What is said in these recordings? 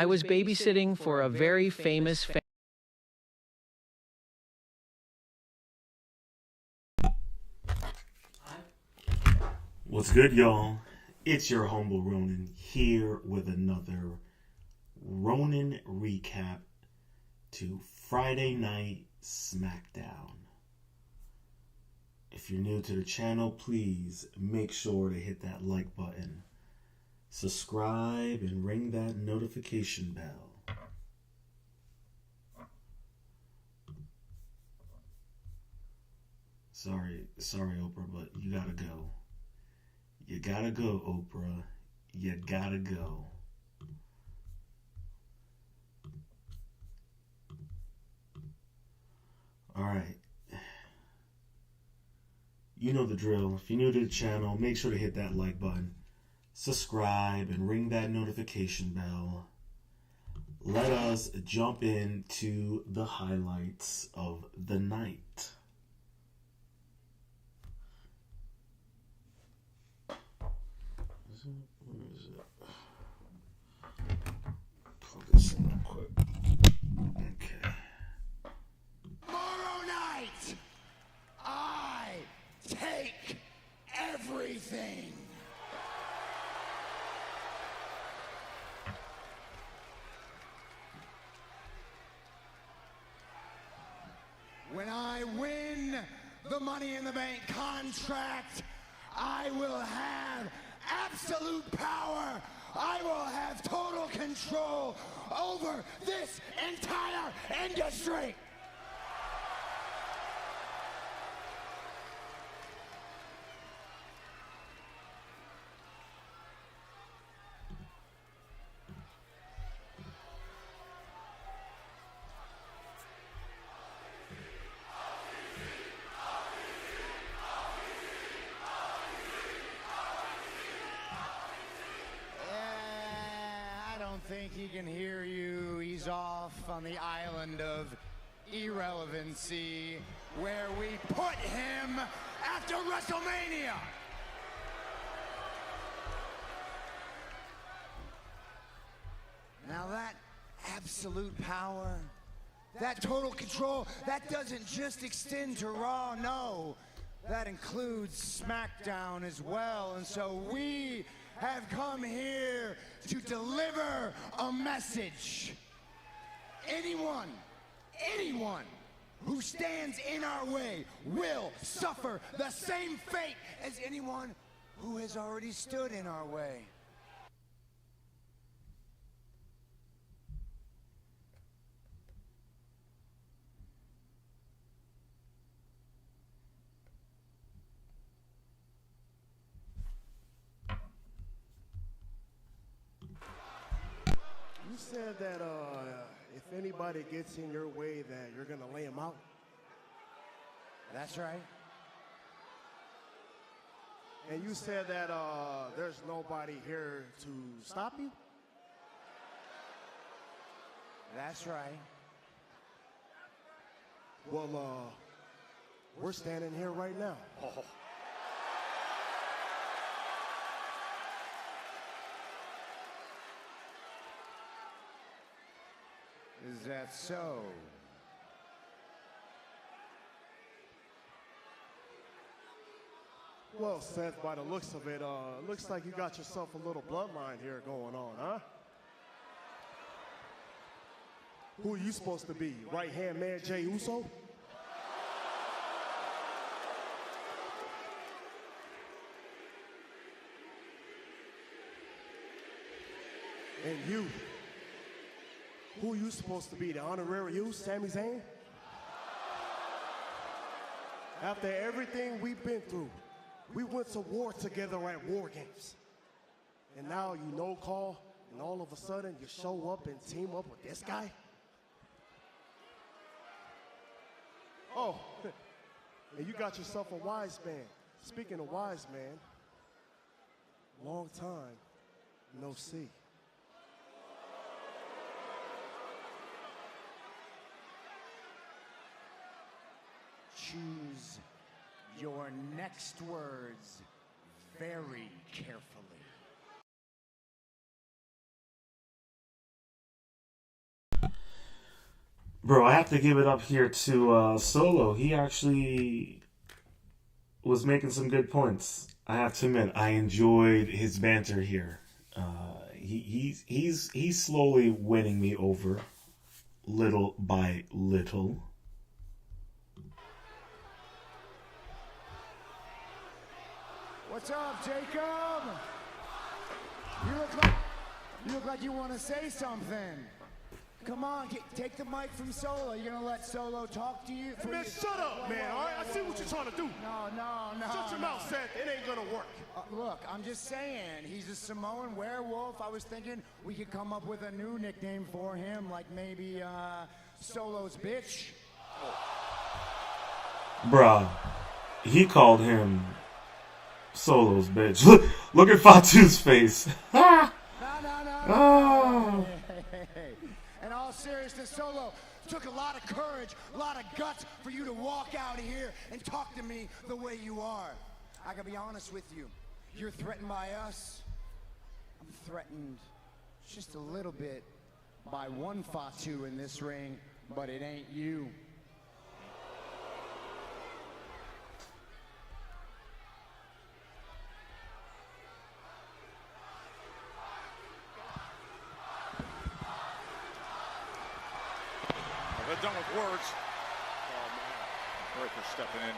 I was babysitting for a very famous What's good, y'all? It's your humble Ronin here with another Ronin recap to Friday Night Smackdown. If you're new to the channel, please make sure to hit that like button, subscribe, and ring that notification bell. Sorry, Oprah, but you gotta go. You gotta go, Oprah. You gotta go. Alright. You know the drill. If you're new to the channel, make sure to hit that like button, subscribe, and ring that notification bell. Let us jump into the highlights of the night. Where is it? Plug this in real quick. Okay. Tomorrow night, I take everything. When I win the Money in the Bank contract, I will have absolute power. I will have total control over this entire industry. I think he can hear you. He's off on the island of irrelevancy, where we put him after WrestleMania. Now that absolute power, that total control, that doesn't just extend to Raw, no. That includes SmackDown as well. And so we have come here to deliver a message. Anyone who stands in our way will suffer the same fate as anyone who has already stood in our way. You said that if anybody gets in your way, that you're gonna lay them out. That's right. And you said that there's nobody here to stop you. That's right. Well, we're standing here right now. Oh. Is that so? Well, Seth, by the looks of it, looks like you got yourself a little bloodline here going on, huh? Who are you supposed to be? Right-hand man Jey Uso? And you? Who are you supposed to be? The honorary you, Sami Zayn? After everything we've been through, we went to war together at War Games. And now you no call, and all of a sudden you show up and team up with this guy? Oh, and you got yourself a wise man. Speaking of wise man, long time no see. Choose your next words very carefully. Bro, I have to give it up here to Solo. He actually was making some good points. I have to admit, I enjoyed his banter here. He's slowly winning me over, little by little. What's up, Jacob? You look like you want to say something. Come on, take the mic from Solo. You're gonna let Solo talk to you? Man, shut up, man, all right? I see what you're trying to do. No. Shut your mouth, Seth. It ain't gonna work. Look, I'm just saying, he's a Samoan werewolf. I was thinking we could come up with a new nickname for him, like maybe, Solo's bitch. Bruh, he called him Solo's bitch. Look at Fatu's face. No. Oh. Hey. In all seriousness, Solo, it took a lot of courage, a lot of guts for you to walk out of here and talk to me the way you are. I gotta be honest with you. You're threatened by us. I'm threatened just a little bit by one Fatu in this ring, but it ain't you. They're done with words. Oh, man. Breaker stepping in.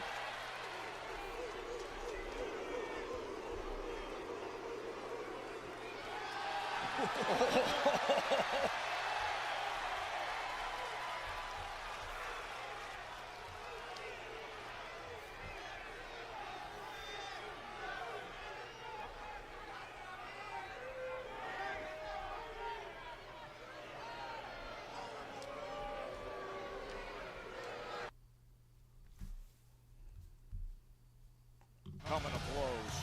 Coming to blows.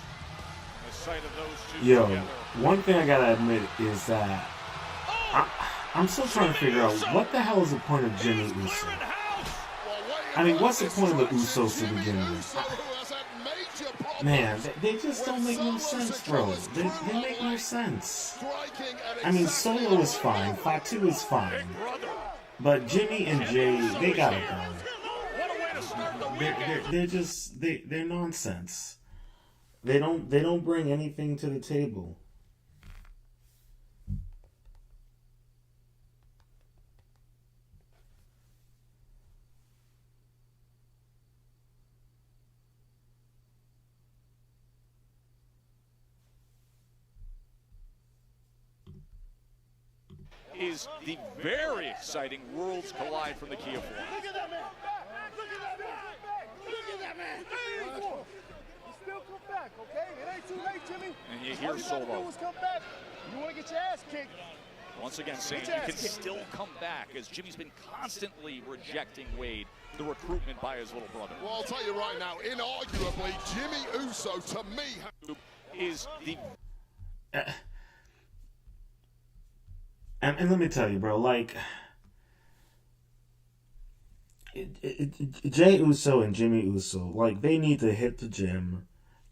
The sight of those two Yo, together. one thing I gotta admit is that I'm still trying to figure out what the hell is the point of Jimmy Uso. I mean, what's the point of the Usos to begin with? Man, they just don't make no sense, bro. They make no sense. I mean, Solo is fine, Fatu is fine, but Jimmy and Jay, they gotta go. They're nonsense. They don't bring anything to the table. Is the very exciting Worlds Collide from the Kia Forum. Look at that man. Look at that man. Look at that man. You still come back, okay? It ain't too late, Jimmy. And you hear All you gotta Solo. do is come back. You want to get your ass kicked. Once again saying you can still come back, as Jimmy's been constantly rejecting Wade, the recruitment by his little brother. Well, I'll tell you right now, inarguably, Jimmy Uso, to me, is the... And let me tell you, bro, like, Jay Uso and Jimmy Uso, like, they need to hit the gym.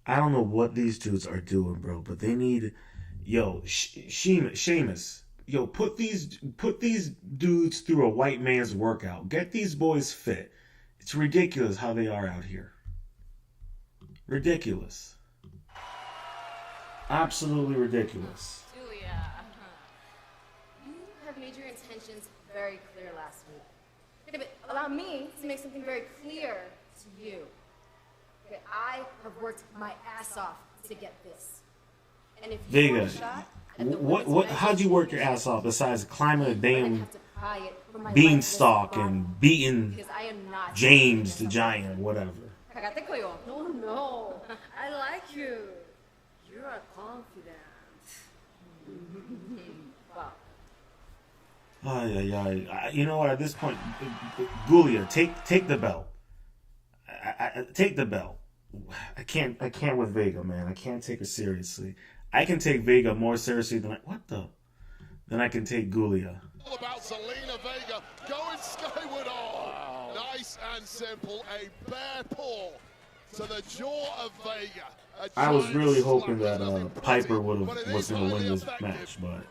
I don't know what these dudes are doing, bro, but they need, yo, Sheamus, yo, put these dudes through a white man's workout. Get these boys fit. It's ridiculous how they are out here. Ridiculous. Absolutely ridiculous. Made your intentions very clear last week. Okay, but allow me to make something very clear to you. Okay, I have worked my ass off to get this. And if you want a shot at the what how'd you work your ass off besides climbing a damn beanstalk beanstalk and beating James the Giant, whatever? No, I like you. You are confident. Wow. You know what? At this point, Gulia, take the belt. Take the belt. I can't with Vega, man. I can't take her seriously. I can take Vega more seriously than I can take Gulia. all about Zelina Vega going skyward on. Wow. Nice and simple, a bare paw to the jaw of Vega. I was really hoping that Piper was going to win this match, but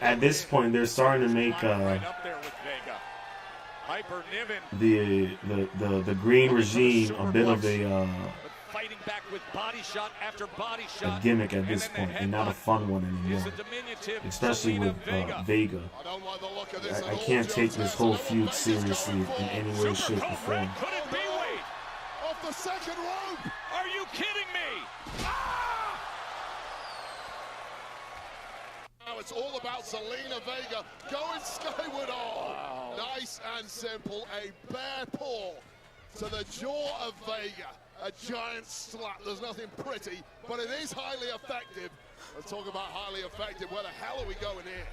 at this point they're starting to make Piper Niven. The green regime a bit of a Fighting back with body shot after body shot. a gimmick at this point, and not a fun one anymore. Especially with Vega. I can't take this whole feud seriously in any way, shape, or form. Could it be Wade? Off the second rope. Are you kidding me? Now it's all about Zelina Vega going skyward on. Wow. Nice and simple. A bare paw to the jaw of Vega. A giant slap. There's nothing pretty, but it is highly effective. Let's talk about highly effective. Where the hell are we going here?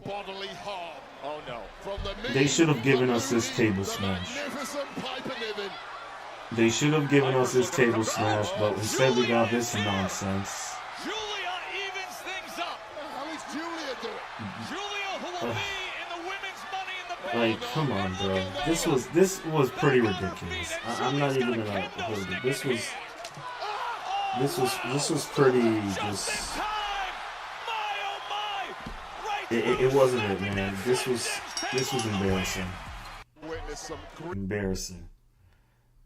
Bodily harm. Oh no. From the knee, They should have given us this table smash. magnificent Piper Niven. They should have given us this table smash, but instead we got this nonsense. Julia evens things up. How is Julia doing? Julia, who will be in the women's Money in the Bank. Like, come on, bro. This was pretty ridiculous. I'm not even gonna hold it. This was pretty just. It wasn't it, man. This was embarrassing. Witness some Embarrassing.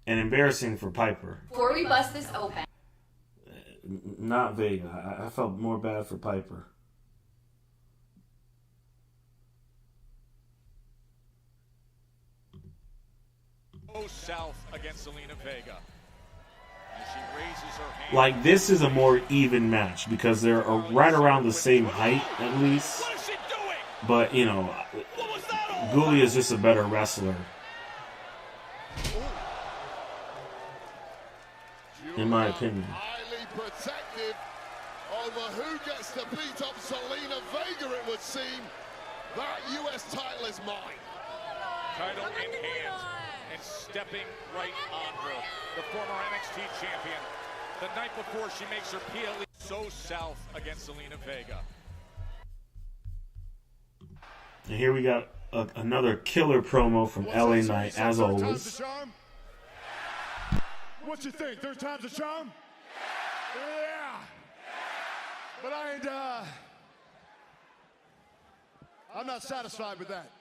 And embarrassing for Piper. Before we bust this open. Not Vega. I felt more bad for Piper. Go south against Zelina Vega. As she raises her hand. Like, this is a more even match because they're right around the same height, at least. What is she doing? But, you know, What was that? Gulli is just a better wrestler. In my opinion. highly protective over who gets to beat up Zelina Vega, it would seem. That U.S. title is mine. Title in hand and stepping right on her. The former NXT champion. The night before she makes her PLE so south against Zelina Vega. And here we got another killer promo from LA Knight, as always. What you think? Third time's a charm? Yeah. But I'm not satisfied with that.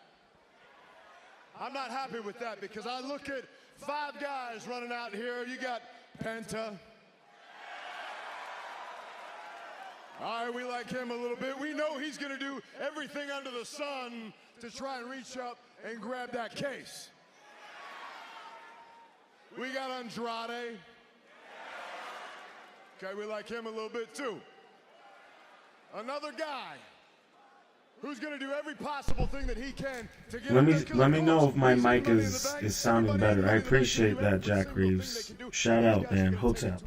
I'm not happy with that because I look at 5 guys running out here. You got Penta. All right, we like him a little bit. We know he's going to do everything under the sun to try and reach up and grab that case. We got Andrade. Okay, we like him a little bit too. Another guy who's going to do every possible thing that he can to get. Let me know if my mic is sounding better. I appreciate that, Jack Reeves. Shout out, man. Hotep.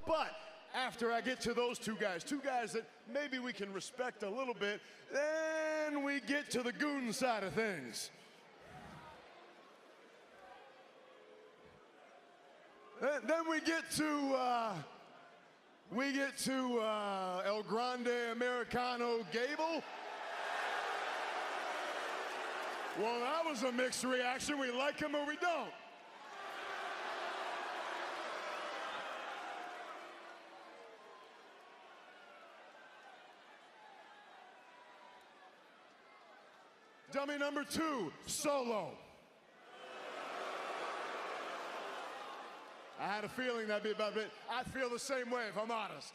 But after I get to those two guys that maybe we can respect a little bit, then we get to the goon side of things. Then we get to El Grande Americano Gable. Well, that was a mixed reaction. We like him or we don't. Dummy number 2, Solo. I had a feeling that'd be about it. I feel the same way, if I'm honest.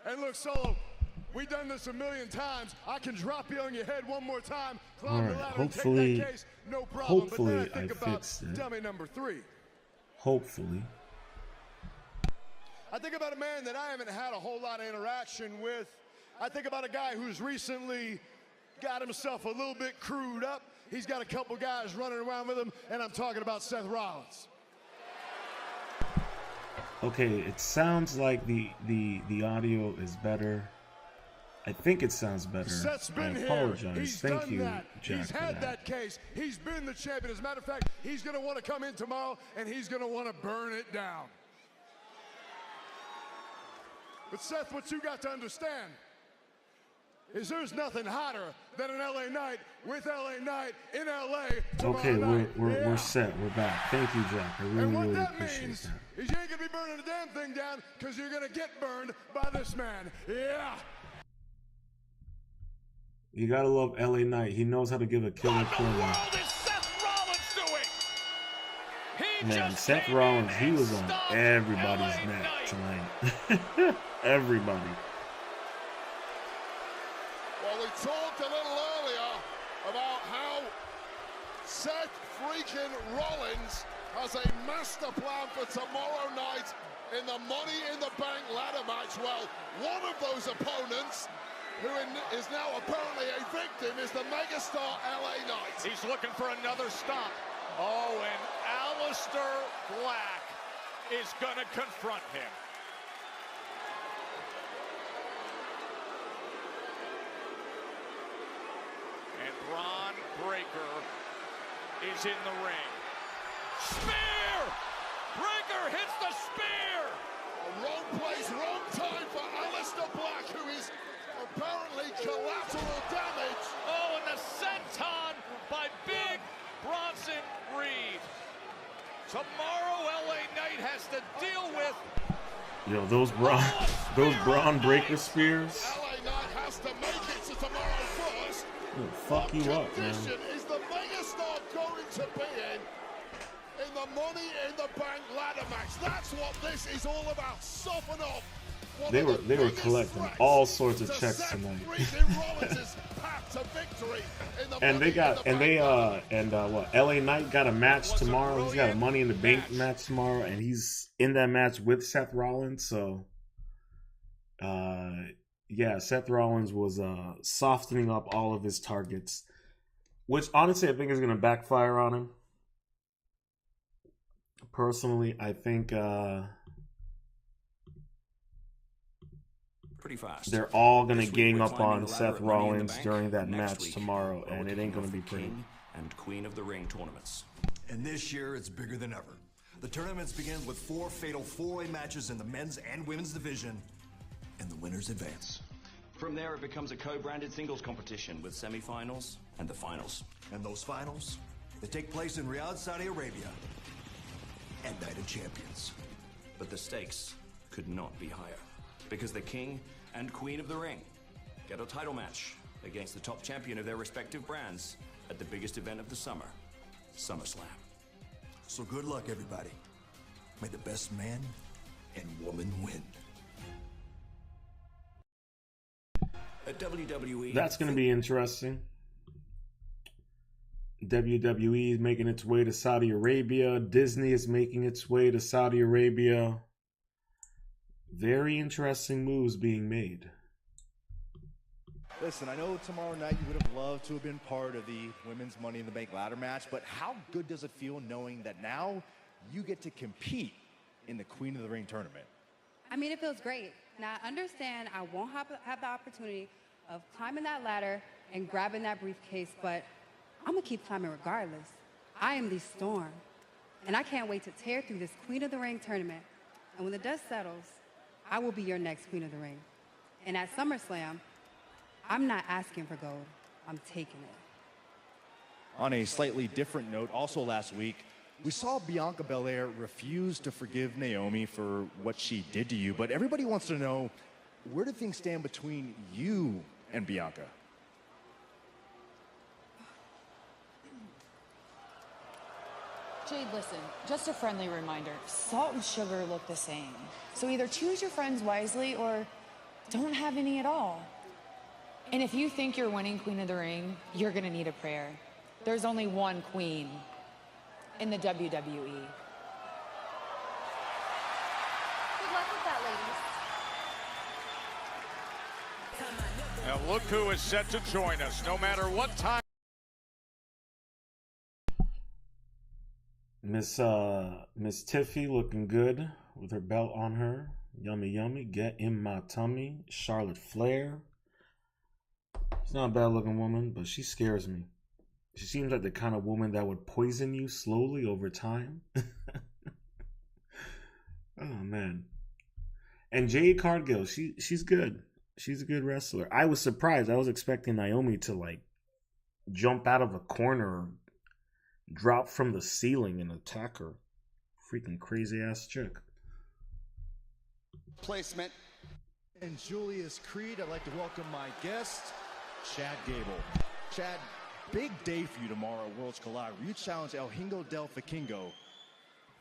And look, Solo, we've done this a million times. I can drop you on your head one more time, climb the ladder and take that case, no problem. Hopefully but then I think about dummy number 3. Hopefully. I think about a man that I haven't had a whole lot of interaction with. I think about a guy who's recently got himself a little bit crewed up. He's got a couple guys running around with him, and I'm talking about Seth Rollins. Okay, it sounds like the audio is better. I think it sounds better. Seth's been I apologize. here. He's Thank done you, that. Jack. He's had that case. He's been the champion. As a matter of fact, he's going to want to come in tomorrow, and he's going to want to burn it down. But Seth, what you got to understand is there's nothing hotter than an LA Knight with LA Knight in LA tomorrow Okay, night. we're set. We're back. Thank you, Jack. I really, And what really that appreciate means that. is you ain't gonna be burning the damn thing down because you're gonna get burned by this man. Yeah. You gotta love LA Knight. He knows how to give a killer What in the promo. world is Seth Man, Seth Rollins, he was on everybody's neck tonight. Everybody. Well, we talked a little earlier about how Seth freaking Rollins has a master plan for tomorrow night in the Money in the Bank ladder match. Well, one of those opponents, who is now apparently a victim, is the megastar LA Knight. He's looking for another stop. Oh, and Aleister Black is going to confront him. And Bron Breakker is in the ring. Spear! Breakker hits the spear! Wrong place, wrong time for Aleister Black, who is apparently collateral damage. Oh, and the senton by Big Bronson Reed. Tomorrow, LA Knight has to deal with. Yo, those Braun Breaker spears. LA Knight has to make it to tomorrow first. It'll fuck you up, man. What condition is the megastar going to be in the Money in the Bank ladder match? That's what this is all about. Soften off. They were collecting all sorts of checks tonight. What LA Knight got a match tomorrow. He's got a Money in the Bank match tomorrow, and he's in that match with Seth Rollins. So yeah, Seth Rollins was softening up all of his targets, which honestly I think is gonna backfire on him. Personally, I think pretty fast. They're all going to gang up on Seth Rollins during that match tomorrow, and it ain't going to be pretty. King and Queen of the Ring tournaments. And this year, it's bigger than ever. The tournaments begin with 4 fatal 4-way matches in the men's and women's division, and the winners advance. From there, it becomes a co-branded singles competition with semifinals and the finals. And those finals, they take place in Riyadh, Saudi Arabia, and Night of Champions. But the stakes could not be higher, because the King and Queen of the Ring get a title match against the top champion of their respective brands at the biggest event of the summer, SummerSlam. So good luck, everybody. May the best man and woman win. At WWE... That's going to be interesting. WWE is making its way to Saudi Arabia. Disney is making its way to Saudi Arabia. Very interesting moves being made. Listen, I know tomorrow night you would have loved to have been part of the Women's Money in the Bank ladder match, but how good does it feel knowing that now you get to compete in the Queen of the Ring tournament? I mean, it feels great. Now, I understand I won't have the opportunity of climbing that ladder and grabbing that briefcase, but I'm going to keep climbing regardless. I am the Storm, and I can't wait to tear through this Queen of the Ring tournament. And when the dust settles, I will be your next Queen of the Ring. And at SummerSlam, I'm not asking for gold. I'm taking it. On a slightly different note, also last week, we saw Bianca Belair refuse to forgive Naomi for what she did to you, but everybody wants to know, where do things stand between you and Bianca? Jade, listen, just a friendly reminder. Salt and sugar look the same. So either choose your friends wisely or don't have any at all. And if you think you're winning Queen of the Ring, you're gonna need a prayer. There's only one queen in the WWE. Good luck with that, ladies. Now look who is set to join us, no matter what time. Miss Tiffy looking good with her belt on her. Yummy, yummy. Get in my tummy. Charlotte Flair. She's not a bad looking woman, but she scares me. She seems like the kind of woman that would poison you slowly over time. Oh, man. And Jade Cargill, she's good. She's a good wrestler. I was surprised. I was expecting Naomi to, like, jump out of a corner, drop from the ceiling, and attack her. Freaking crazy-ass chick. Placement. And Julius Creed, I'd like to welcome my guest, Chad Gable. Chad, big day for you tomorrow at Worlds Collide, where you challenge El Hingo del Vikingo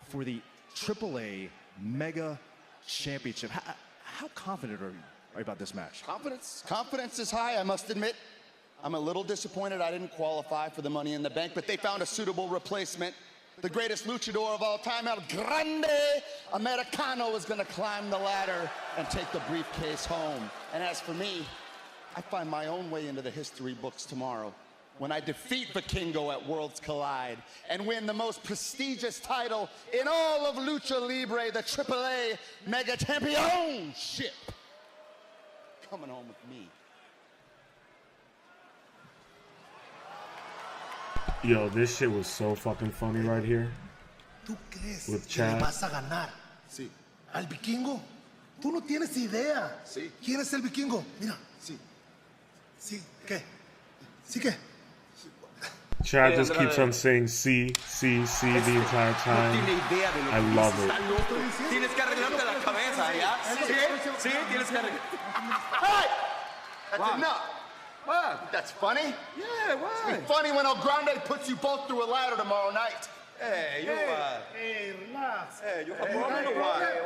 for the AAA Mega Championship. How confident are you about this match? Confidence is high, I must admit. I'm a little disappointed I didn't qualify for the Money in the Bank, but they found a suitable replacement. The greatest luchador of all time, El Grande Americano, is going to climb the ladder and take the briefcase home. And as for me, I find my own way into the history books tomorrow when I defeat Vikingo at Worlds Collide and win the most prestigious title in all of Lucha Libre, the AAA Mega Championship. Coming home with me. Yo, this shit was so fucking funny right here. ¿Tú crees With que le Chad. vas a ganar? Sí. ¿Al Vikingo? Tú no tienes idea. Sí. ¿Quién es el Vikingo? Mira. Sí. Sí, ¿qué? ¿Sí qué? Chad just keeps on saying C the entire time. I love it. Tienes que arreglarte la cabeza, ¿ya? Sí, tienes que arreglarte. Hey! That's enough. What? That's funny? Yeah, why? It's funny when El Grande puts you both through a ladder tomorrow night. Hey, relax. Hey, you have a problem or what? Hey,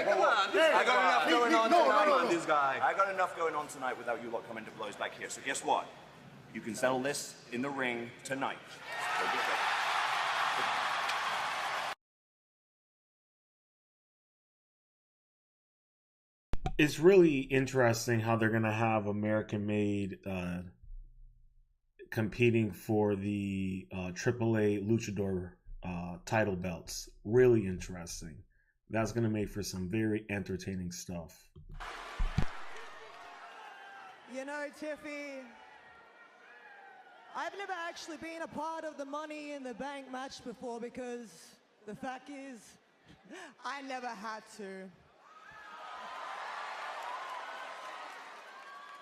come on. I got enough going on tonight on this guy. I got enough going on tonight without you lot coming to blows back here. So guess what? You can settle this in the ring tonight. Go get ready. It's really interesting how they're gonna have American-made competing for the AAA Luchador title belts. Really interesting. That's gonna make for some very entertaining stuff. You know, Tiffy, I've never actually been a part of the Money in the Bank match before because the fact is, I never had to.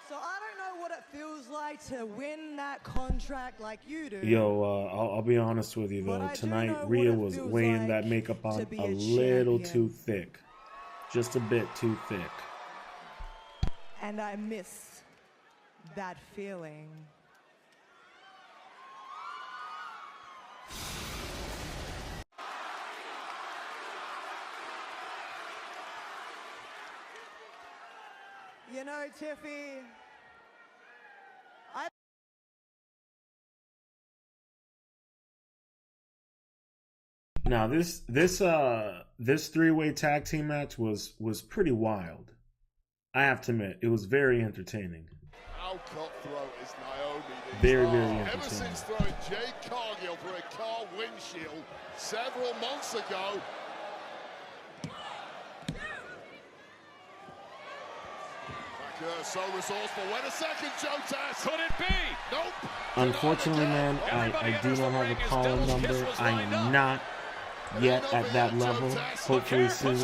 So I don't know what it feels like to win that contract like you do. Yo, I'll be honest with you though. Tonight, Rhea was weighing that makeup on a little too thick. Just a bit too thick. And I miss that feeling. You know, Tiffy, Now this three-way tag team match was pretty wild. I have to admit, it was very entertaining. How cutthroat is Naomi? Very Ever entertaining. since throwing Jade Cargill through a car windshield several months ago. So resourceful. Wait a second, Joe Tess. Could it be? Nope. Unfortunately, man, I do not have a call-in number. I am not yet at that level. Hopefully soon.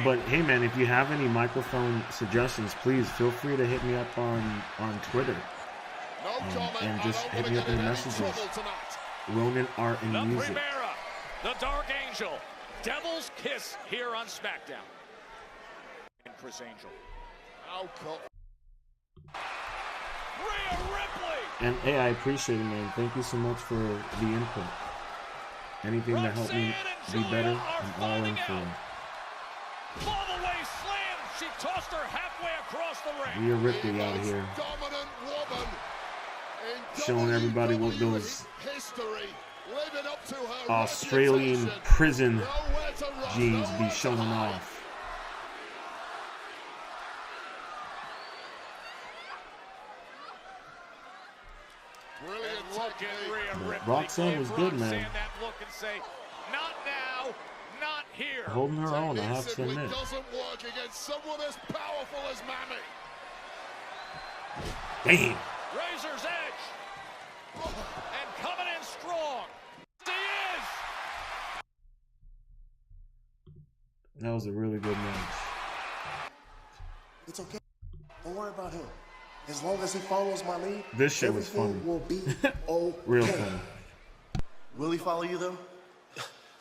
But hey, man, if you have any microphone suggestions, please feel free to hit me up on Twitter. And just hit me up in the messages. Ronin Art and Music. Primera, the Dark Angel, Devil's Kiss here on Smackdown. And Chris Angel. Rhea Ripley. And hey, I appreciate it, man. Thank you so much for the input. Anything to help me be better, I'm all in for. All the way slam. She tossed her halfway across the ring. Rhea Ripley out here. Showing everybody what those Australian prison jeans be showing off. Roxanne was good, man. Not now, not here. Holding her own, I have to admit. Doesn't work against someone as powerful as Mammy. Damn. Razor's edge. And coming in strong. He is. That was a really good match. It's okay. Don't worry about him. As long as he follows my lead, This shit was funny. everything will be okay. Real funny. Will he follow you though?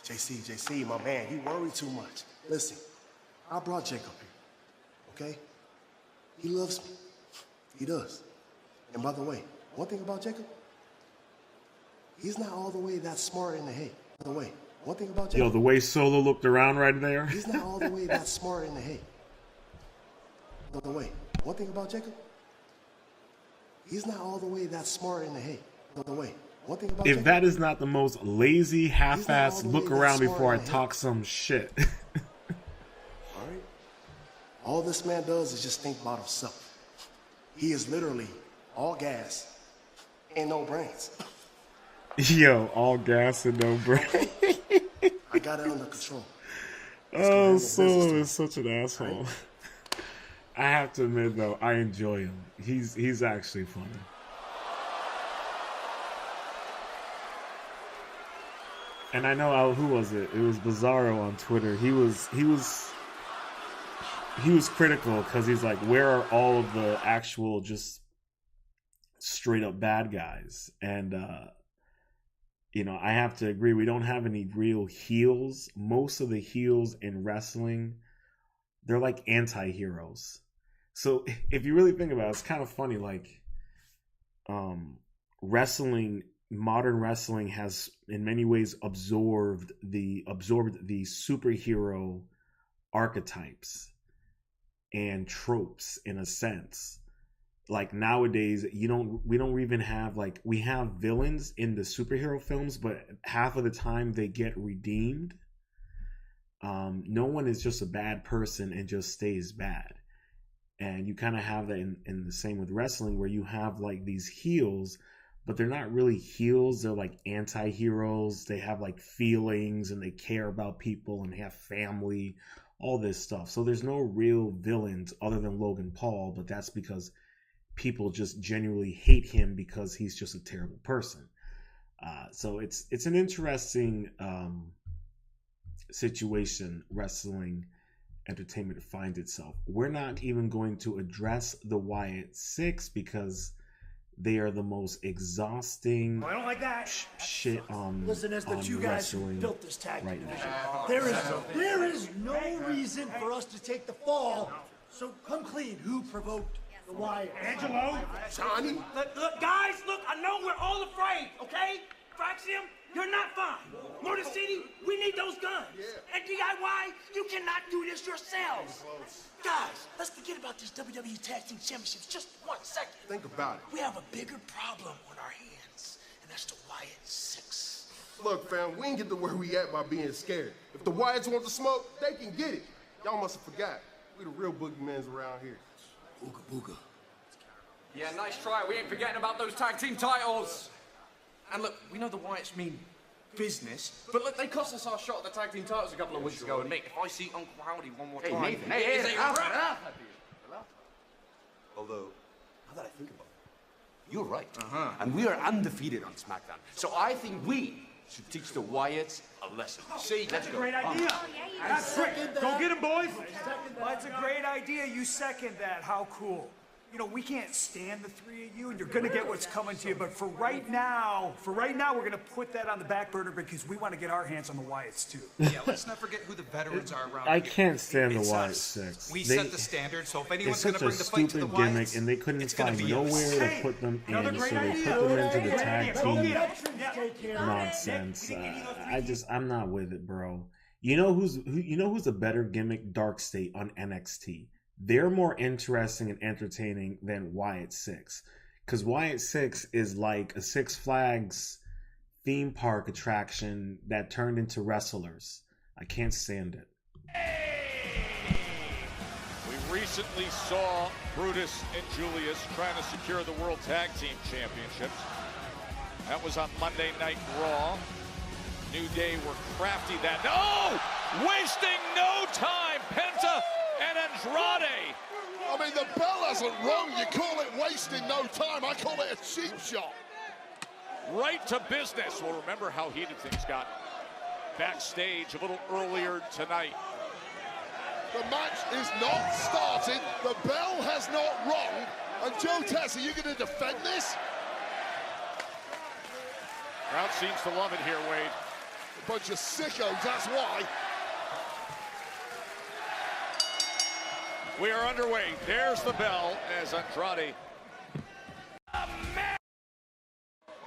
JC, my man, you worry too much. Listen, I brought Jacob here, okay? He loves me. He does. And by the way, one thing about Jacob, He's not all the way that smart in the head. By the way, one thing about Yo, Jacob, the way Solo looked around right there. he's not all the way that smart in the head. By the way, one thing about Jacob, he's not all the way that smart in the head. By the way, one thing about If Jacob, that is not the most lazy, half-assed all the look way that around smart before I in the talk some shit. all right, all this man does is just think about himself. He is literally all gas and no brains. Yo, all gas and no brain. I got it under control. Oh, Solo is such an asshole. I have to admit, though, I enjoy him. He's actually funny. And I know, who was it? It was Bizarro on Twitter. He was critical because he's like, where are all of the actual just straight up bad guys? And you know, I have to agree, we don't have any real heels. Most of the heels in wrestling, they're like anti-heroes. So if you really think about it, it's kind of funny, like wrestling, modern wrestling has in many ways absorbed the superhero archetypes and tropes in a sense. Like nowadays, we don't even have, like, we have villains in the superhero films, but half of the time they get redeemed. No one is just a bad person and just stays bad. And you kind of have that in the same with wrestling, where you have like these heels, but they're not really heels. They're like anti-heroes. They have like feelings and they care about people and have family, all this stuff. So there's no real villains other than Logan Paul, but that's because people just genuinely hate him because he's just a terrible person. So it's an interesting situation wrestling entertainment finds itself. We're not even going to address the Wyatt Six because they are the most exhausting I don't like that. shit on Listen, as the two guys who wrestling built this tag right division, now. there is no reason for us to take the fall. So come clean. Who provoked the Wyatt? Angelo? Johnny? Look, guys, look, I know we're all afraid, okay? Fraxium, you're not fine. Motor City, we need those guns. And DIY, you cannot do this yourselves. Guys, let's forget about this WWE Tag Team Championships just 1 second. Think about it. We have a bigger problem on our hands, and that's the Wyatt Six. Look, fam, we ain't get to where we at by being scared. If the Wyatts want the smoke, they can get it. Y'all must have forgot. We the real boogeymans around here. Booga booga. Yeah, nice try. We ain't forgetting about those tag team titles. And look, we know the Wyatts mean business, but look, they cost us our shot at the tag team titles a couple of weeks ago. And mate, if I see Uncle Howdy one more time, Nathan, although, now that I think about it, you're right. And we are undefeated on SmackDown. So I think we should teach the Wyatts a lesson. See, That's a great idea. That's great. Go get him, boys. That's a great idea. You second that. How cool. You know, we can't stand the three of you, and you're gonna get what's coming to you. But for right now, we're gonna put that on the back burner because we want to get our hands on the Wyatts too. Yeah, let's not forget who the veterans are around I here. can't stand the It's Wyatt us. Six. We They- set the standard, so if It's anyone's gonna such a bring the fight to the stupid gimmick, Wyatts, and they couldn't it's gonna find be us. nowhere to Hey, put them another in, so great they idea. put them into the tag Go team get him. nonsense. I'm not with it, bro. You know who's a better gimmick? Dark State on NXT. They're more interesting and entertaining than Wyatt Six, because Wyatt Six is like a Six Flags theme park attraction that turned into wrestlers. I can't stand it. We recently saw Brutus and Julius trying to secure the World Tag Team Championships. That was on Monday Night Raw. New Day were crafty that. No! Wasting no time. Penta and Andrade. I mean, the bell hasn't rung. You call it wasting no time. I call it a cheap shot. Right to business. Well, remember how heated things got backstage a little earlier tonight. The match is not starting. The bell has not rung. And Joe Tess, are you going to defend this? Crowd seems to love it here, Wade. A bunch of sickos, that's why. We are underway. There's the bell as Andrade.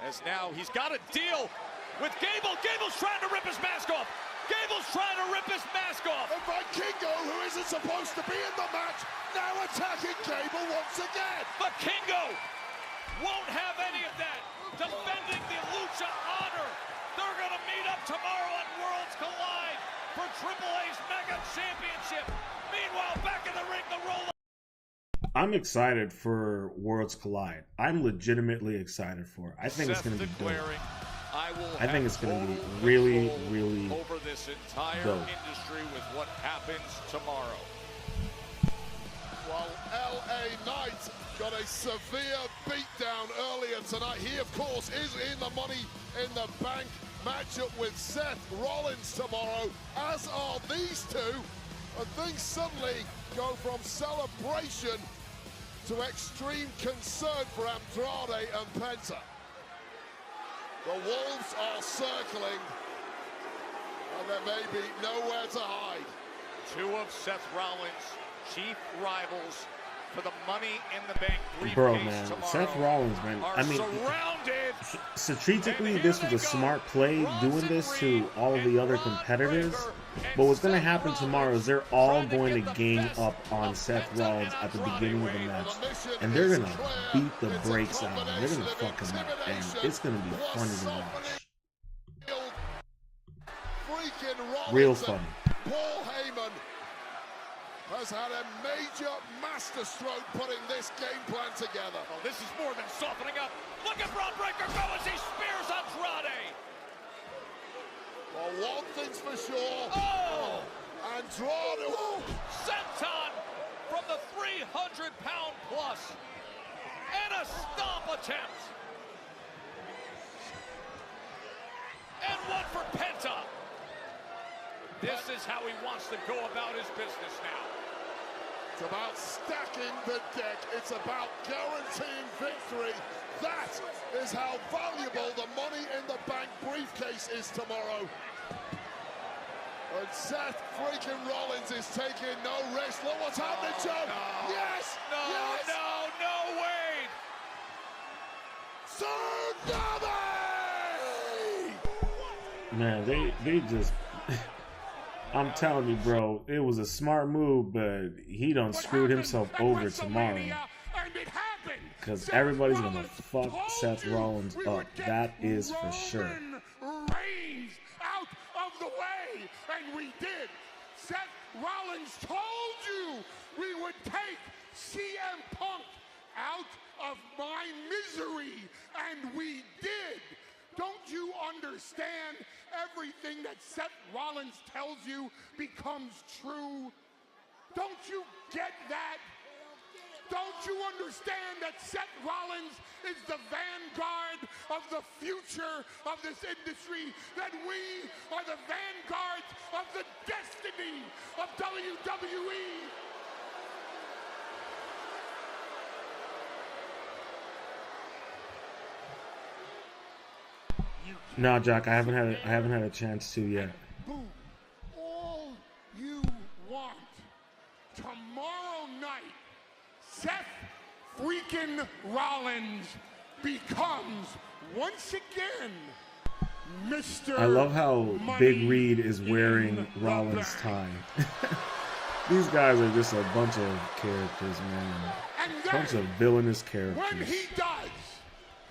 As now he's got a deal with Gable. Gable's trying to rip his mask off. Gable's trying to rip his mask off. And Vikingo, who isn't supposed to be in the match, now attacking Gable once again. Vikingo won't have any of that. Defending the Lucha honor. They're going to meet up tomorrow on Worlds Collide for Triple A's Mega Championship. Meanwhile, back in the ring, the roll. I'm excited for Worlds Collide. I'm legitimately excited for it. I think it's going to be dope. I think it's going to be really, really over this entire dope. Industry with what happens tomorrow. While LA Knight got a severe beatdown earlier tonight. He, of course, is in the Money in the Bank matchup with Seth Rollins tomorrow, as are these two. And things suddenly go from celebration to extreme concern for Andrade and Penta. The Wolves are circling, and there may be nowhere to hide. Two of Seth Rollins' chief rivals for the Money in the Bank briefcase Bro, man, tomorrow. Seth Rollins, man. I mean, strategically, this was a smart play doing this to all of the other competitors. But what's going to happen tomorrow is they're all going to gang up on Seth Rollins at the beginning of the match. And they're going to beat the brakes out of him. They're going to fuck him up. And it's going to be funny to watch. Real funny. Paul Heyman has had a major masterstroke putting this game plan together. Oh, this is more than softening up. Look at Braun Breaker go as he spears Andrade. Well, one thing's for sure. Oh! Andrade. Senton from the 300-pound plus. And a stomp attempt. And one for Penta. This is how he wants to go about his business now. It's about stacking the deck. It's about guaranteeing victory. That is how valuable the Money in the Bank briefcase is tomorrow. And Seth freaking Rollins is taking no risk. Look what's happening, Joe. No. Yes! No, yes! no, Wade! Tsunami! Man, they just... I'm telling you, bro, it was a smart move, but he done screwed himself over tomorrow. Because everybody's going to fuck Seth Rollins up. That is for sure. Reigns out of the way, and we did. Seth Rollins told you we would take CM Punk out of my misery, and we did. Don't you understand? Everything that Seth Rollins tells you becomes true. Don't you get that? Don't you understand that Seth Rollins is the vanguard of the future of this industry? That we are the vanguards of the destiny of WWE? No, Jack, I haven't had a chance to yet. Boom. All you want. Tomorrow night, Seth freaking Rollins becomes once again Mr. I love how Money Big Reed is wearing Rollins' tie. These guys are just a bunch of characters, man. A bunch of villainous characters. When he does,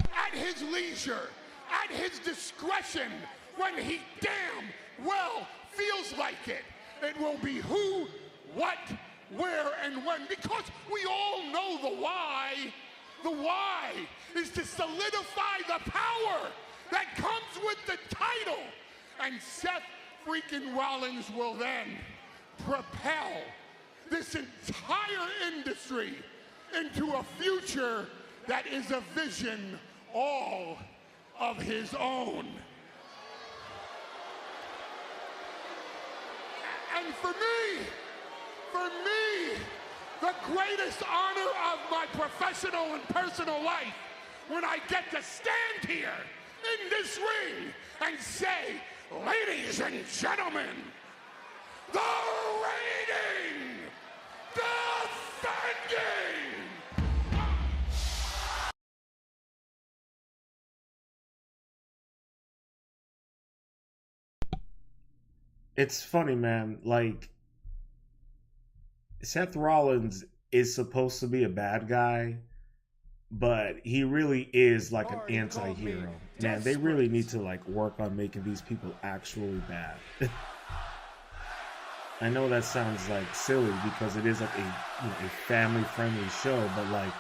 at his leisure, at his discretion, when he damn well feels like it, it will be who, what, where, and when, because we all know the why. The why is to solidify the power that comes with the title. And Seth freaking Rollins will then propel this entire industry into a future that is a vision all of his own. And for me, the greatest honor of my professional and personal life, when I get to stand here in this ring and say, ladies and gentlemen, the reigning, defending It's funny, man. Like, Seth Rollins is supposed to be a bad guy, but he really is like an anti-hero. Man, they really need to like work on making these people actually bad. I know that sounds like silly because it is like a family-friendly show, but like,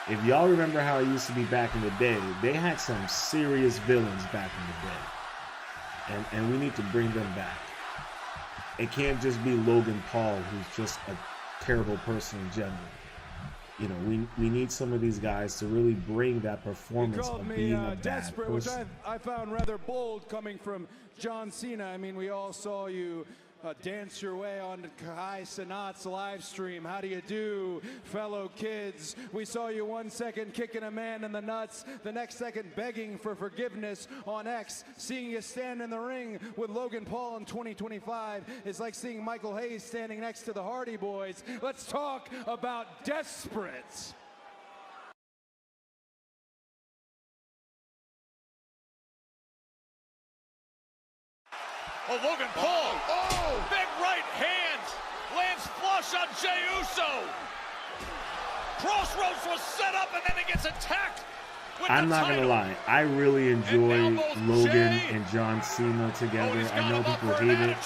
if y'all remember how it used to be back in the day, they had some serious villains back in the day, and we need to bring them back. It can't just be Logan Paul, who's just a terrible person in general. You know, we need some of these guys to really bring that performance of being a bad desperate, person. which I found rather bold coming from John Cena. I mean, we all saw you dance your way on Kai Cenat's live stream. How do you do, fellow kids? We saw you 1 second kicking a man in the nuts, the next second begging for forgiveness on X. Seeing you stand in the ring with Logan Paul in 2025 is like seeing Michael Hayes standing next to the Hardy Boys. Let's talk about desperate. Oh, Logan Paul. Oh! Big right hand. Lands flush on Jey Uso. Crossroads was set up and then he gets attacked. I'm not gonna lie, I really enjoy Logan and John Cena together. I know people hate it,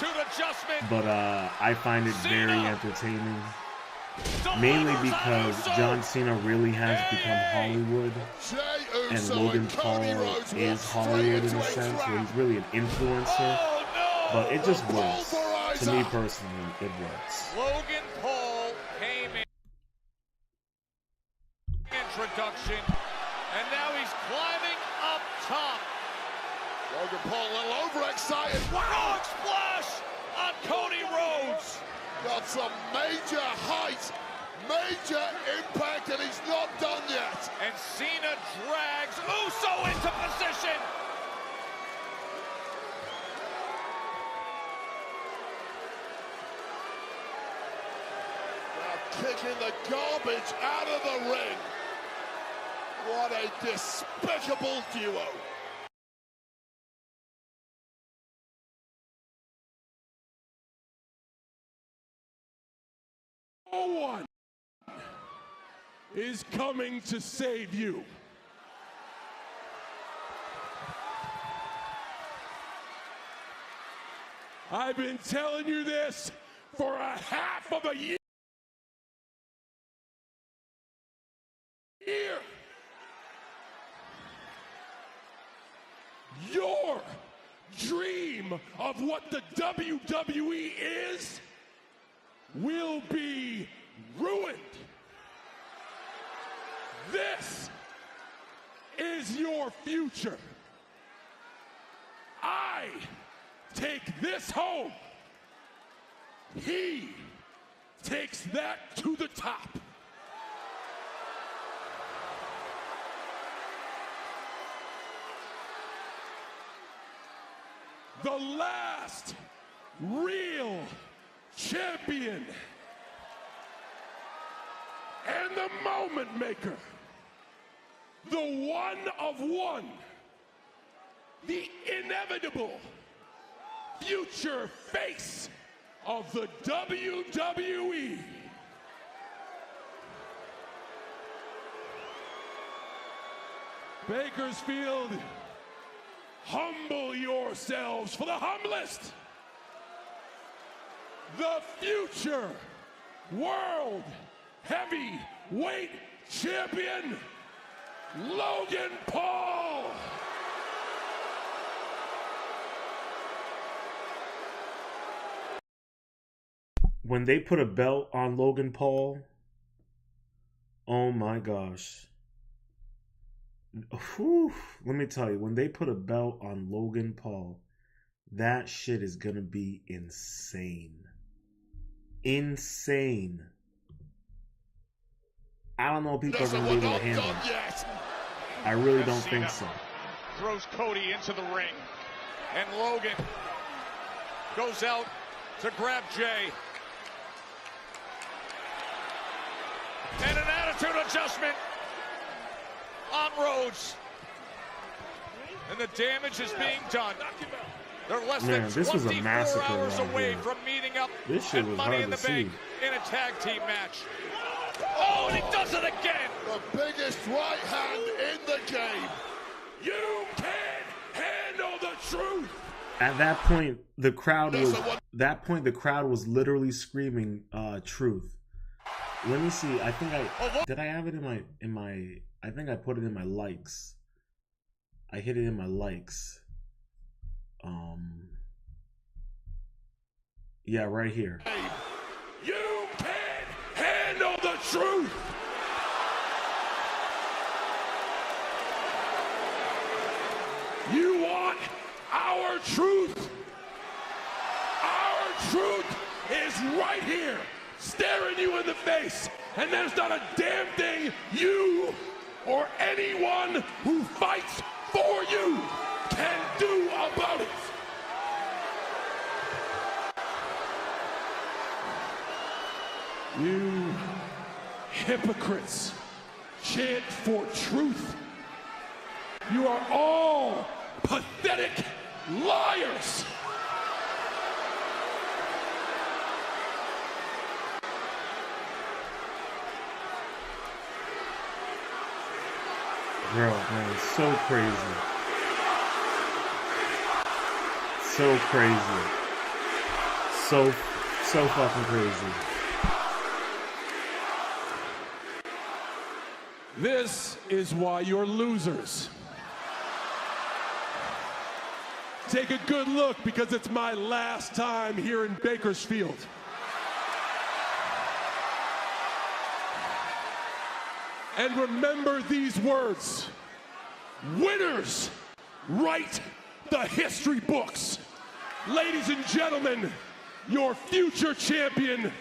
but I find it very entertaining. Mainly because John Cena really has become Hollywood, and Logan Paul is Hollywood in a sense, where he's really an influencer. But it just works. To me personally, it works. Logan Paul came in introduction, and now he's climbing up top. Logan Paul a little overexcited. Wow! Splash on Cody Rhodes. Got some major height, major impact, and he's not done yet. And Cena drags Uso into position. Kicking the garbage out of the ring. What a despicable duo. No one is coming to save you. I've been telling you this for a half of a year. Your dream of what the WWE is will be ruined. This is your future. I take this home. He takes that to the top. The last real champion and the moment maker, the one of one, the inevitable future face of the WWE. Bakersfield, humble yourselves for the humblest. The future world heavyweight champion, Logan Paul. When they put a belt on Logan Paul, oh my gosh. Whew, let me tell you, when they put a belt on Logan Paul, that shit is gonna be insane. Insane. I don't know if people are gonna be able to handle it. I really don't think so. Throws Cody into the ring, and Logan goes out to grab Jey. And an attitude adjustment on Rhodes. And the damage is being done. They're less Man, than this was a 24 massacre hours right away here. from meeting up This shit at was Money hard in the to Bank see. in a tag team match. Oh, and he does it again. The biggest right hand in the game. You can't handle the truth. At that point, the crowd was literally screaming truth. Let me see. I think did I have it in my I think I put it in my likes. I hit it in my likes. Yeah, right here. You can't handle the truth. You want our truth? Our truth is right here, staring you in the face, and there's not a damn thing you or anyone who fights for you can do about it. You hypocrites chant for truth. You are all pathetic liars. Bro, man, so crazy. So crazy. So fucking crazy. This is why you're losers. Take a good look, because it's my last time here in Bakersfield. And remember these words: winners write the history books. Ladies and gentlemen, your future champion,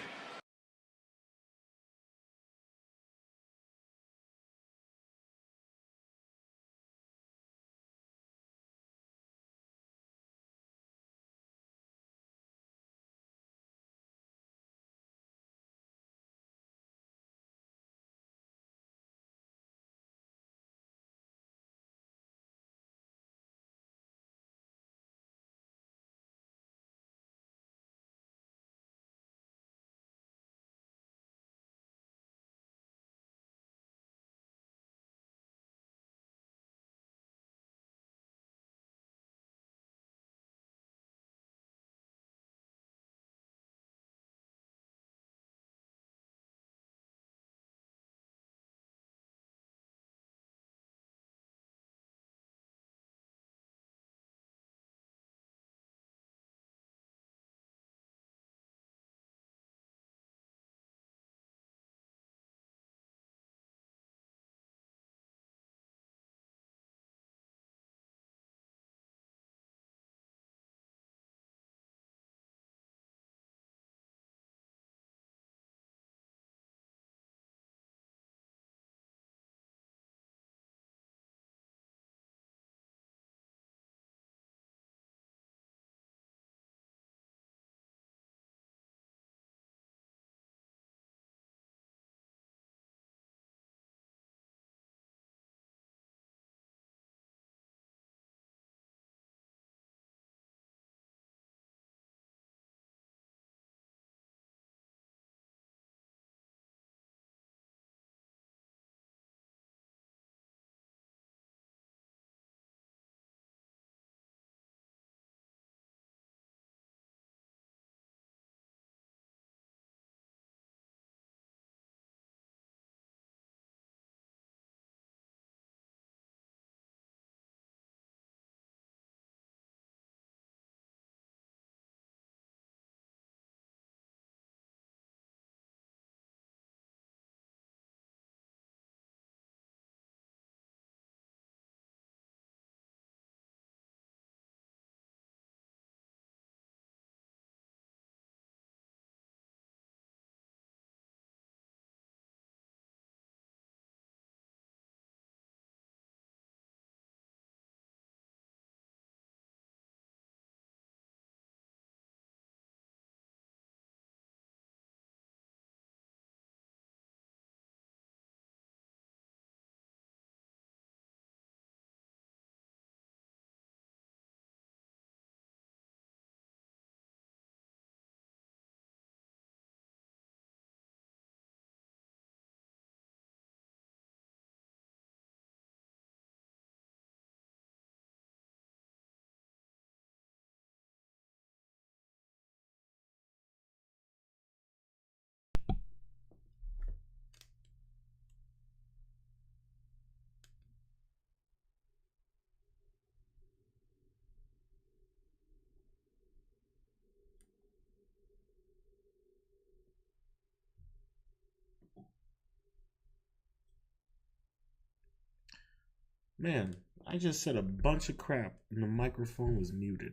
Man, I just said a bunch of crap and the microphone was muted.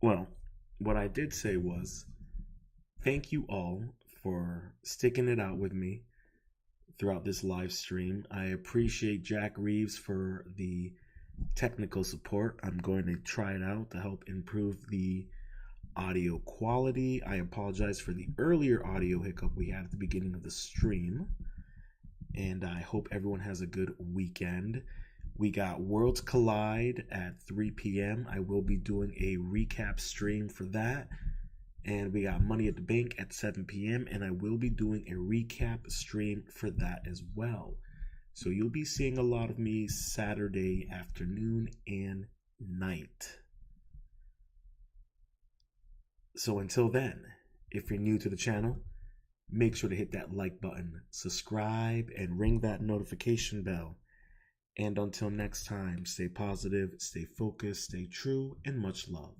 Well, what I did say was, thank you all for sticking it out with me throughout this live stream. I appreciate Jack Reeves for the technical support. I'm going to try it out to help improve the audio quality. I apologize for the earlier audio hiccup we had at the beginning of the stream. And I hope everyone has a good weekend. We got Worlds Collide at 3 p.m. I will be doing a recap stream for that. And we got Money at the Bank at 7 p.m. And I will be doing a recap stream for that as well. So you'll be seeing a lot of me Saturday afternoon and night. So until then, if you're new to the channel, make sure to hit that like button, subscribe, and ring that notification bell. And until next time, stay positive, stay focused, stay true, and much love.